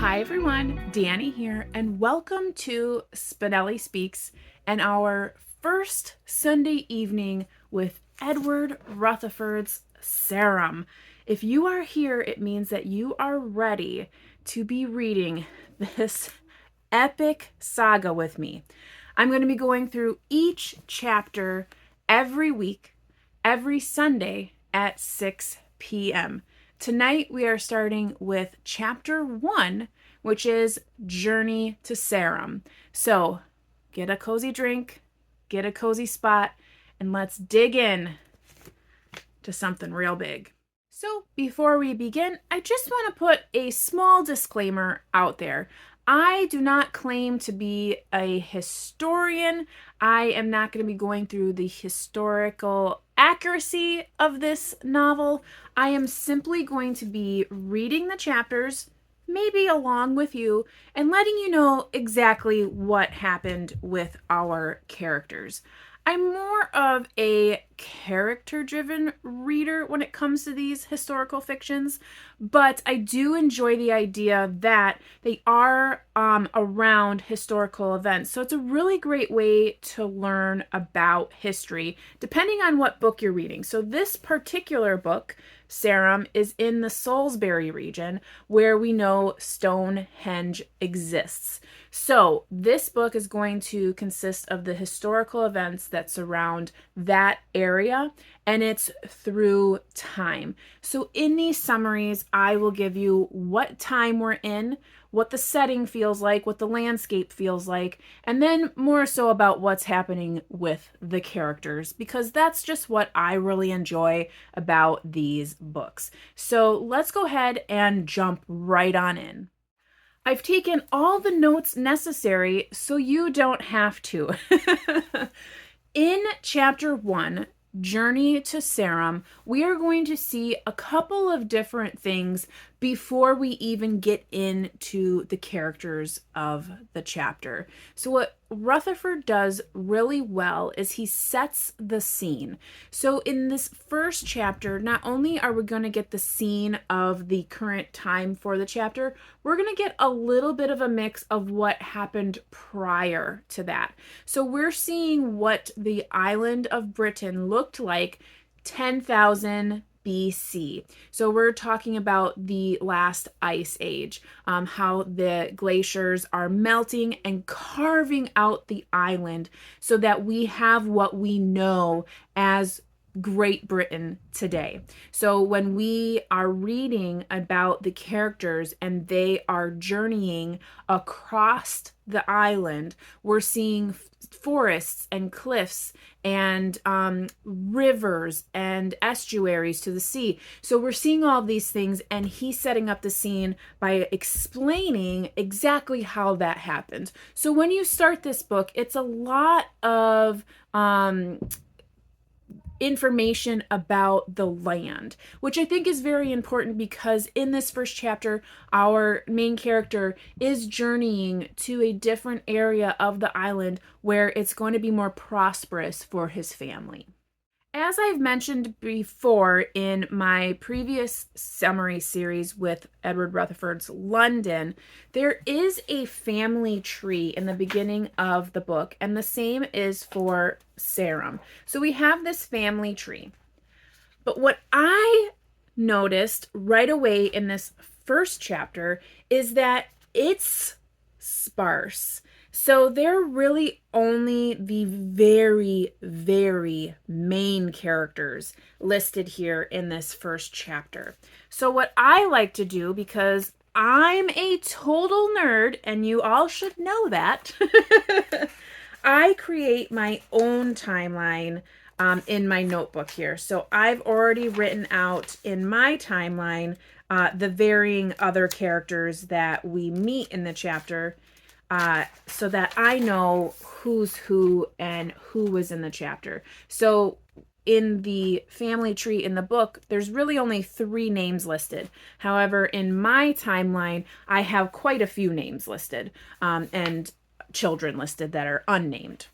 Hi everyone, Danny here, and welcome to Spinelli Speaks and our first Sunday evening with Edward Rutherfurd's Sarum. If you are here, it means that you are ready to be reading this epic saga with me. I'm going to be going through each chapter every week, every Sunday at 6 p.m. Tonight we are starting with chapter 1, which is Journey to Sarum. So get a cozy drink, get a cozy spot, and let's dig in to something real big. So before we begin, I just want to put a small disclaimer out there. I do not claim to be a historian. I am not going to be going through the historical accuracy of this novel. I am simply going to be reading the chapters, maybe along with you, and letting you know exactly what happened with our characters. I'm more of a character-driven reader when it comes to these historical fictions, but I do enjoy the idea that they are around historical events. So it's a really great way to learn about history, depending on what book you're reading. So this particular book, Sarum, is in the Salisbury region, where we know Stonehenge exists. So this book is going to consist of the historical events that surround that area, and it's through time. So in these summaries, I will give you what time we're in, what the setting feels like, what the landscape feels like, and then more so about what's happening with the characters, because that's just what I really enjoy about these books. So let's go ahead and jump right on in. I've taken all the notes necessary so you don't have to. In chapter 1, Journey to Sarum, we are going to see a couple of different things before we even get into the characters of the chapter. So what Rutherfurd does really well is he sets the scene. So in this first chapter, not only are we going to get the scene of the current time for the chapter, we're going to get a little bit of a mix of what happened prior to that. So we're seeing what the island of Britain looked like 10,000 BC. So we're talking about the last ice age, how the glaciers are melting and carving out the island so that we have what we know as Great Britain today. So when we are reading about the characters and they are journeying across the island, we're seeing forests and cliffs and rivers and estuaries to the sea. So we're seeing all of these things, and he's setting up the scene by explaining exactly how that happened. So when you start this book, it's a lot of information about the land, which I think is very important because in this first chapter, our main character is journeying to a different area of the island where it's going to be more prosperous for his family. As I've mentioned before in my previous summary series with Edward Rutherfurd's London, there is a family tree in the beginning of the book, and the same is for Sarum. So we have this family tree. But what I noticed right away in this first chapter is that it's sparse. So they're really only the very, very main characters listed here in this first chapter. So what I like to do, because I'm a total nerd, and you all should know that, I create my own timeline in my notebook here. So I've already written out in my timeline the varying other characters that we meet in the chapter, so that I know who's who and who was in the chapter. So in the family tree in the book, there's really only 3 names listed. However, in my timeline, I have quite a few names listed, and children listed that are unnamed.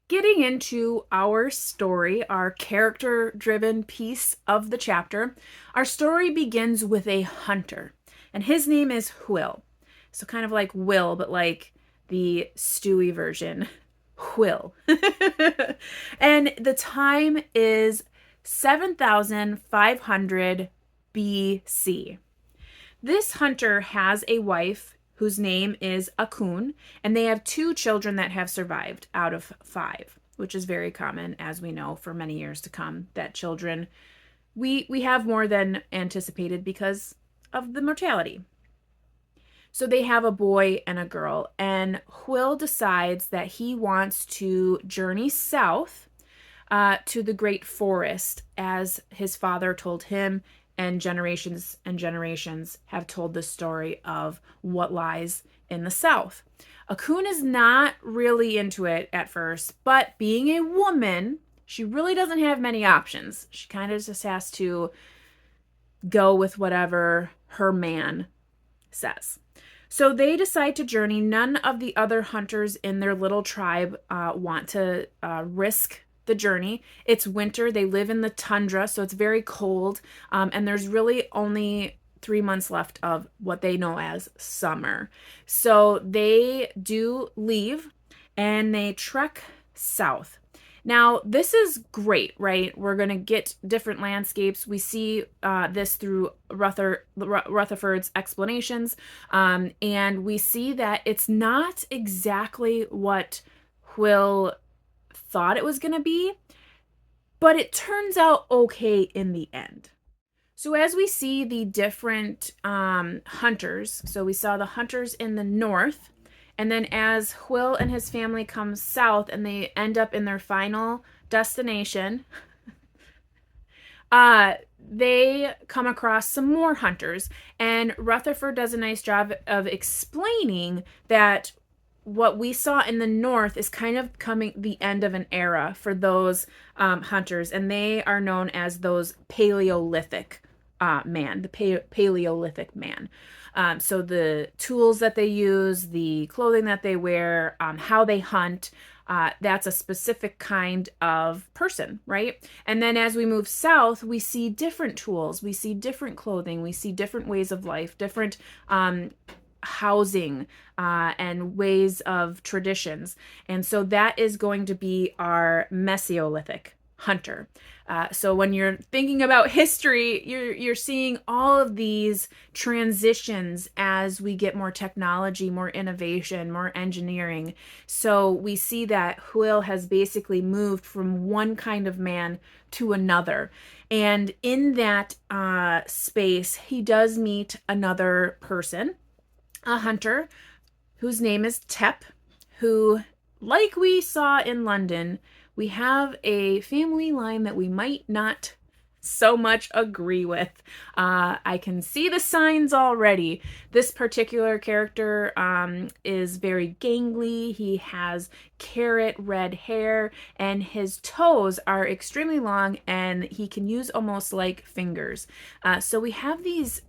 Getting into our story, our character-driven piece of the chapter, our story begins with a hunter, and his name is Hwyl. So kind of like Will, but like the Stewie version. Will. And the time is 7,500 BC. This hunter has a wife whose name is Akun, and they have 2 children that have survived out of 5, which is very common, as we know, for many years to come, that children, we have more than anticipated because of the mortality. So they have a boy and a girl, and Will decides that he wants to journey south to the great forest, as his father told him, and generations have told the story of what lies in the south. Akun is not really into it at first, but being a woman, she really doesn't have many options. She kind of just has to go with whatever her man says. So they decide to journey. None of the other hunters in their little tribe want to risk the journey. It's winter. They live in the tundra, so it's very cold. And there's really only 3 months left of what they know as summer. So they do leave and they trek south. Now, this is great, right? We're going to get different landscapes. We see this through Rutherfurd's explanations, and we see that it's not exactly what Will thought it was going to be, but it turns out okay in the end. So as we see the different hunters, so we saw the hunters in the north, and then as Will and his family come south and they end up in their final destination, they come across some more hunters. And Rutherfurd does a nice job of explaining that what we saw in the north is kind of coming the end of an era for those hunters. And they are known as those Paleolithic man, the Paleolithic man. So the tools that they use, the clothing that they wear, how they hunt, that's a specific kind of person, right? And then as we move south, we see different tools, we see different clothing, we see different ways of life, different housing and ways of traditions. And so that is going to be our Mesolithic hunter. So when you're thinking about history, you're seeing all of these transitions as we get more technology, more innovation, more engineering. So we see that Will has basically moved from one kind of man to another. And in that space, he does meet another person, a hunter, whose name is Tep, who, like we saw in London, we have a family line that we might not so much agree with. I can see the signs already. This particular character is very gangly. He has carrot red hair, and his toes are extremely long, and he can use almost like fingers. So we have these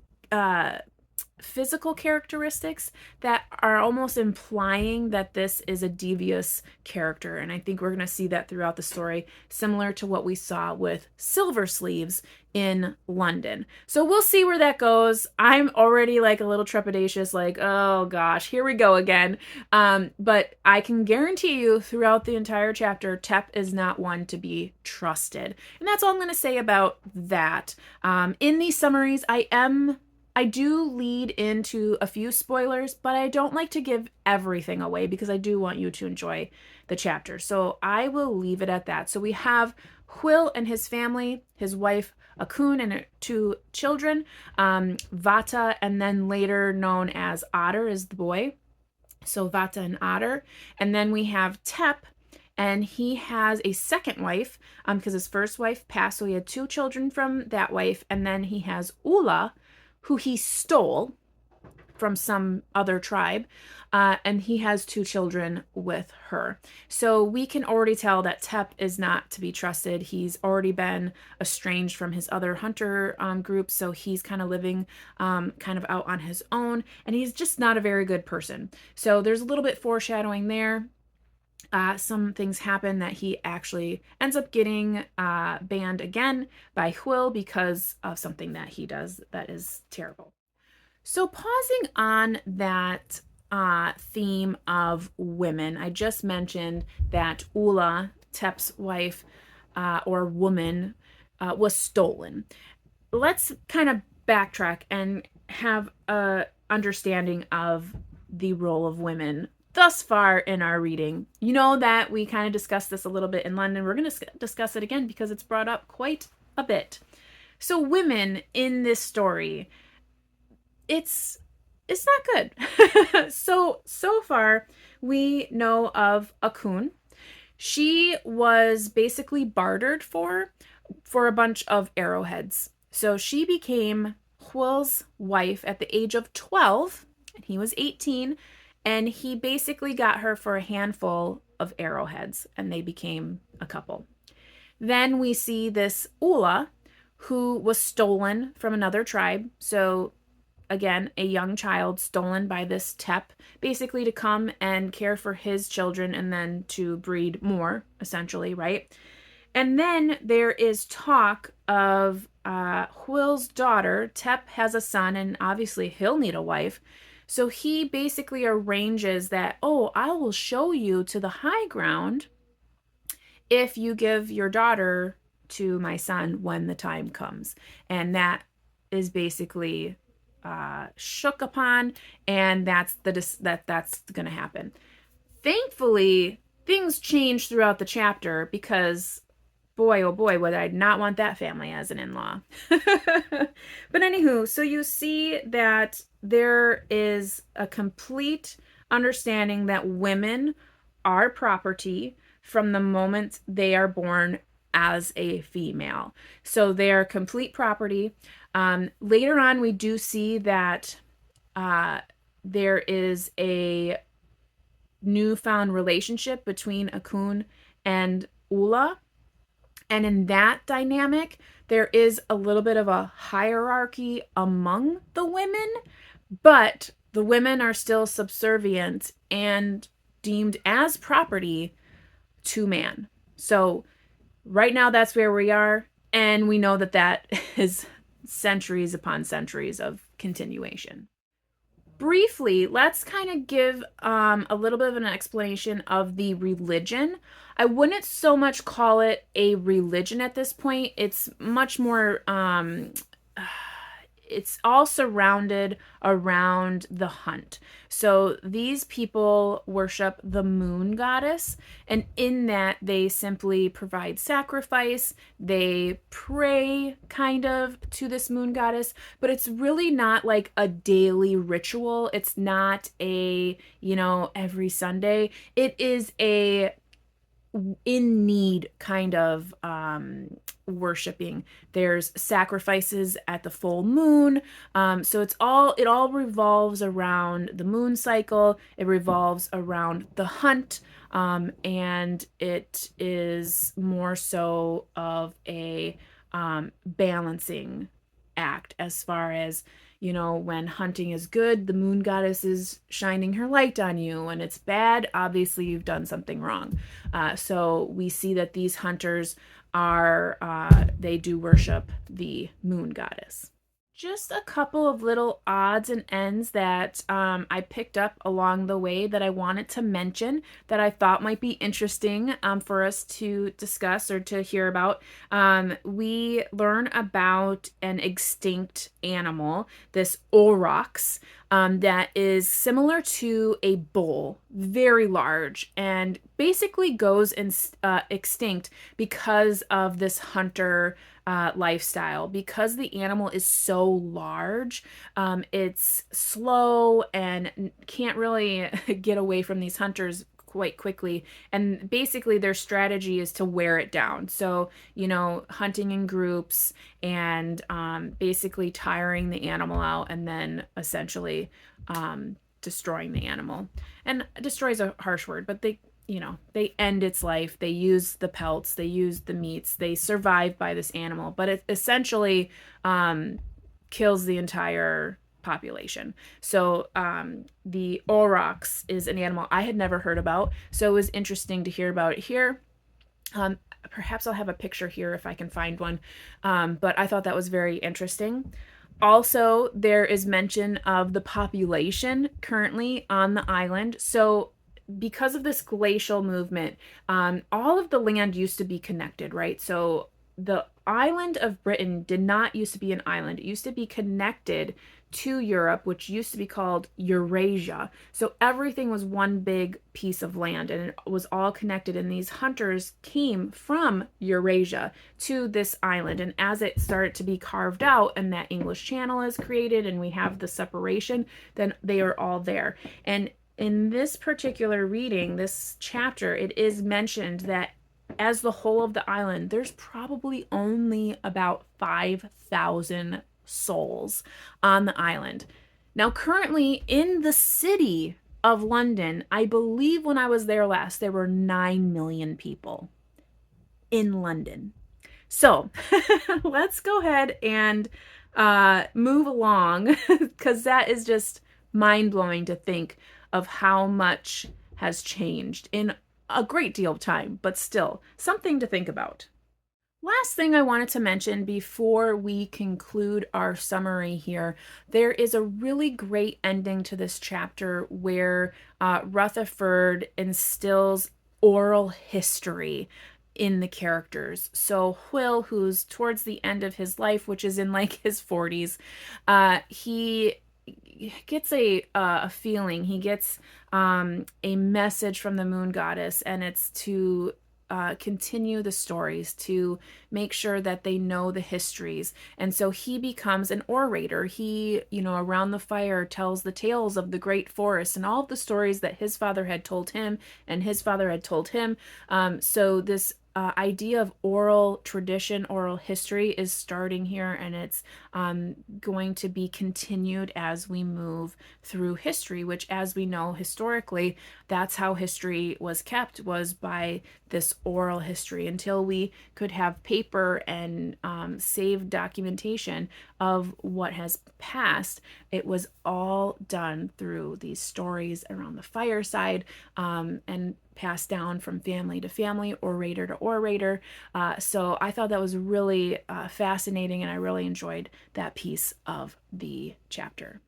physical characteristics that are almost implying that this is a devious character. And I think we're going to see that throughout the story, similar to what we saw with Silver Sleeves in London. So we'll see where that goes. I'm already like a little trepidatious, like, oh gosh, here we go again. But I can guarantee you throughout the entire chapter, Tep is not one to be trusted. And that's all I'm going to say about that. In these summaries, I do lead into a few spoilers, but I don't like to give everything away because I do want you to enjoy the chapter. So I will leave it at that. So we have Will and his family, his wife, Akun, and her 2 children, Vata, and then later known as Otter is the boy. So Vata and Otter. And then we have Tep, and he has a second wife because his first wife passed, so he had 2 children from that wife. And then he has Ula, who he stole from some other tribe, and he has 2 children with her. So we can already tell that Tep is not to be trusted. He's already been estranged from his other hunter group, so he's kind of living kind of out on his own, and he's just not a very good person. So there's a little bit foreshadowing there. Some things happen that he actually ends up getting banned again by Will because of something that he does that is terrible. So, pausing on that theme of women, I just mentioned that Ula, Tep's wife or woman, was stolen. Let's kind of backtrack and have a understanding of the role of women thus far in our reading. You know that we kind of discussed this a little bit in London. We're going to discuss it again because it's brought up quite a bit. So women in this story, it's not good. So far we know of Akun. She was basically bartered for a bunch of arrowheads. So she became Hwil's wife at the age of 12, and he was 18, and he basically got her for a handful of arrowheads, and they became a couple. Then we see this Ula, who was stolen from another tribe. So again, a young child stolen by this Tep, basically to come and care for his children and then to breed more, essentially, right? And then there is talk of Hwil's daughter. Tep has a son, and obviously he'll need a wife. So he basically arranges that, oh, I will show you to the high ground if you give your daughter to my son when the time comes. And that is basically shook upon, and that's going to happen. Thankfully, things change throughout the chapter because boy, oh boy, would I not want that family as an in-law. But anywho, so you see that there is a complete understanding that women are property from the moment they are born as a female. So they are complete property. Later on, we do see that there is a newfound relationship between Akun and Ula. And in that dynamic, there is a little bit of a hierarchy among the women, but the women are still subservient and deemed as property to man. So right now, that's where we are. And we know that that is centuries upon centuries of continuation. Briefly, let's kind of give a little bit of an explanation of the religion. I wouldn't so much call it a religion at this point. It's much more it's all surrounded around the hunt. So these people worship the moon goddess, and in that they simply provide sacrifice. They pray kind of to this moon goddess, but it's really not like a daily ritual. It's not a, every Sunday. It is a in need kind of worshiping. There's sacrifices at the full moon. So it all revolves around the moon cycle. It revolves around the hunt. And it is more so of a balancing act as far as, when hunting is good, the moon goddess is shining her light on you. When it's bad, obviously you've done something wrong. So we see that these hunters they do worship the moon goddess. Just a couple of little odds and ends that I picked up along the way that I wanted to mention that I thought might be interesting for us to discuss or to hear about. We learn about an extinct animal, this aurochs, that is similar to a bull, very large, and basically goes extinct because of this hunter lifestyle. Because the animal is so large, it's slow and can't really get away from these hunters quite quickly, and basically their strategy is to wear it down. So hunting in groups and basically tiring the animal out, and then essentially destroying the animal. And destroy is a harsh word, but they end its life. They use the pelts, they use the meats, they survive by this animal, but it essentially kills the entire population. So the aurochs is an animal I had never heard about, so it was interesting to hear about it here. Perhaps I'll have a picture here if I can find one, but I thought that was very interesting. Also, there is mention of the population currently on the island. So, because of this glacial movement, all of the land used to be connected, right? So, the island of Britain did not used to be an island. It used to be connected to Europe, which used to be called Eurasia. So everything was one big piece of land and it was all connected. And these hunters came from Eurasia to this island. And as it started to be carved out and that English Channel is created and we have the separation, then they are all there. And in this particular reading, this chapter, it is mentioned that as the whole of the island, there's probably only about 5,000 souls on the island. Now, currently in the city of London, I believe when I was there last, there were 9 million people in London. So let's go ahead and move along because that is just mind blowing to think of how much has changed in a great deal of time, but still something to think about. Last thing I wanted to mention before we conclude our summary here, there is a really great ending to this chapter where Rutherfurd instills oral history in the characters. So Will, who's towards the end of his life, which is in like his 40s, he gets a feeling, he gets a message from the moon goddess, and it's to continue the stories, to make sure that they know the histories. And so he becomes an orator. He, around the fire tells the tales of the great forest and all of the stories that his father had told him and his father had told him. So this idea of oral tradition, oral history is starting here, and it's going to be continued as we move through history, which, as we know historically, that's how history was kept, was by this oral history until we could have paper and saved documentation of what has passed. It was all done through these stories around the fireside and passed down from family to family, orator to orator. So I thought that was really fascinating, and I really enjoyed that piece of the chapter.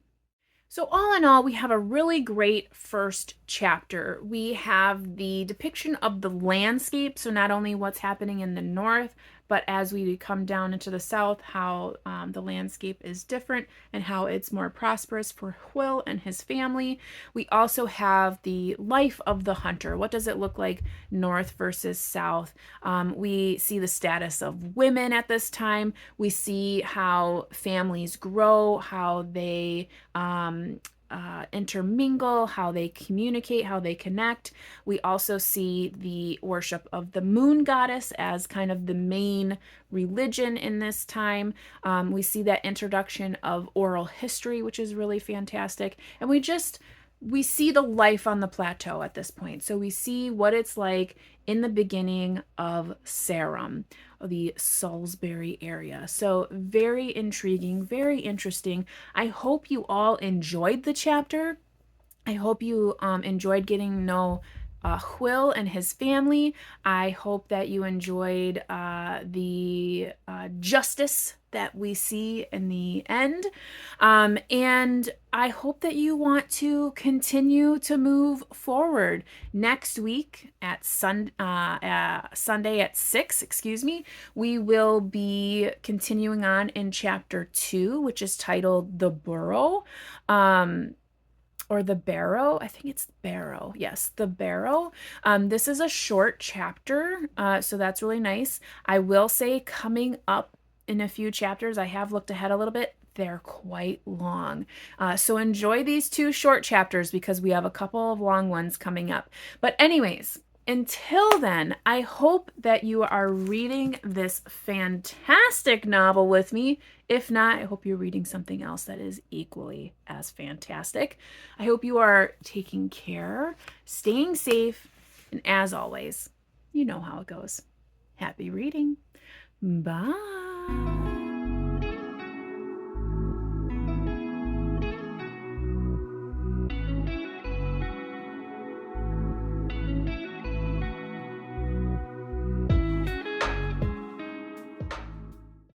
So all in all, we have a really great first chapter. We have the depiction of the landscape, so not only what's happening in the north, but as we come down into the south, how the landscape is different and how it's more prosperous for Will and his family. We also have the life of the hunter. What does it look like north versus south? We see the status of women at this time. We see how families grow, how they intermingle, how they communicate, how they connect. We also see the worship of the moon goddess as kind of the main religion in this time. We see that introduction of oral history, which is really fantastic. And we see the life on the plateau at this point. So we see what it's like in the beginning of Sarum, the Salisbury area. So very intriguing, very interesting. I hope you all enjoyed the chapter. I hope you enjoyed getting to know Will and his family. I hope that you enjoyed the justice that we see in the end. And I hope that you want to continue to move forward. Next week at Sunday at 6, we will be continuing on in chapter 2, which is titled The Burrow. Or the Barrow. I think it's Barrow. Yes, the Barrow. This is a short chapter, so that's really nice. I will say coming up in a few chapters, I have looked ahead a little bit. They're quite long. So enjoy these 2 short chapters because we have a couple of long ones coming up. But anyways, until then, I hope that you are reading this fantastic novel with me. If not, I hope you're reading something else that is equally as fantastic. I hope you are taking care, staying safe, and as always, you know how it goes. Happy reading. Bye.